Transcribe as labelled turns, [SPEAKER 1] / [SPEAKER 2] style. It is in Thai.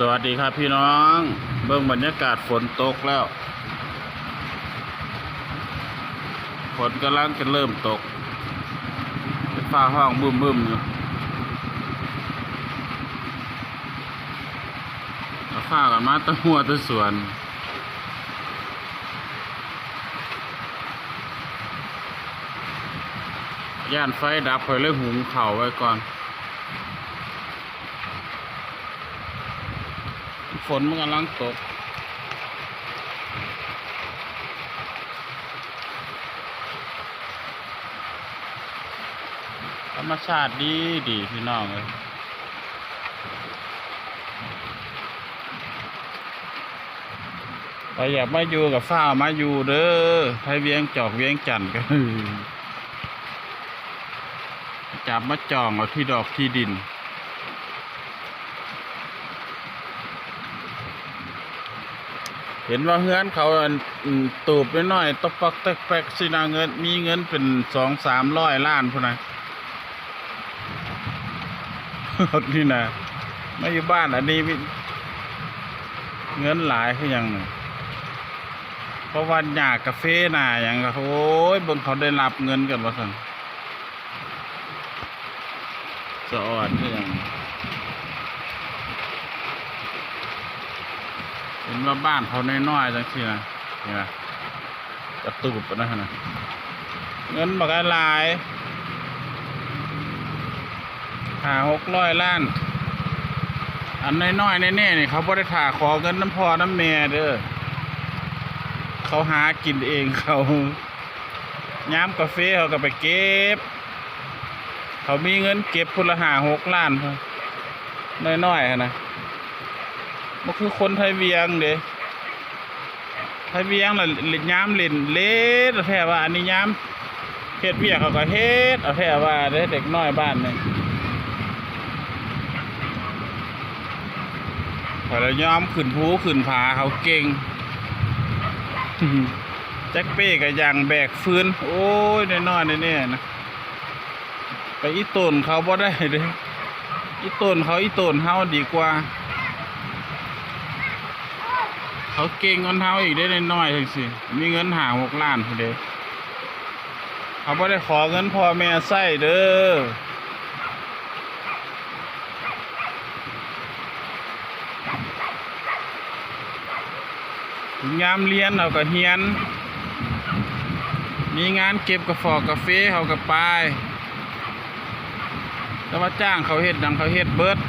[SPEAKER 1] สวัสดีครับพี่น้องเบิ่งบรรยากาศฝนตกแล้วฝนกำลังจะเริ่มตกฟ้าห้องบึ้มอยู่ฟ้ากันมาตะหัวตะสวนย่านไฟดับไปเลยหุงข้าวไว้ก่อนฝนมันกำลังตกธรรมชาติดีพี่น้องเลยใครอยากมาอยู่กับฟ้ามาอยู่เด้อใครเวียงจอกเวียงจันทร์ก็จับมาจองเอาที่ดอกที่ดินเห็นว่าเฮือนเขาตูบน้อยๆตกปักแตกสินาเงินมีเงินเป็น200-300 ล้านพุ่นนะนี่นะไม่อยู่บ้านอันนี้เงินหลายคือยังเพราะวันหยากาแฟหน่าอย่างโอ้ยบนเขาได้รับเงินกันวะสันสะออดคือยังเห็นว่าบ้านเขาน้อยๆจังสินะเนี่ยกระตูบนะฮะเงินบักหลาย500-600 ล้านอันน้อยๆแน่ๆนี่เขาบ่ได้ถ่าขอเงินน้ำพ่อน้ำแม่เด้อเขาหากินเองเขาย้ำกาแฟเขาก็ไปเก็บเขามีเงินเก็บพุ่นละ5-6 ล้านน้อยๆนะมันคือคนไทยเวียงเด้ไทยเวียงล่ะย้ำเล่นเล่นแท้ว่าอันนี้ย้ำเฮ็ดเวียกเขาก็เฮ็ดเอาแท้ว่าเด้เด็กน้อยบ้านนี่พอแล้วย้อมขึ้นภูขึ้นผาเขาเก่งแจ็คเป้กับยางแบกฟืนโอ้ยน้อยๆแน่ๆนะไปอีต้นเขาบ่ได้เลยอีต้นเขาอีต้นเฮาดีกว่าเขาเก่งกันเฮาอีกได้น้อยๆจังสิมีเงิน5-6 ล้านพุ่นเด้เขาบ่ได้ขอเงินพ่อแม่ใช้เด้อยามเรียนเขาก็เฮียนมีงานเก็บกาแฟเขาก็ไปแต่ว่าจ้างเขาเฮ็ดดังเขาเฮ็ดเบิด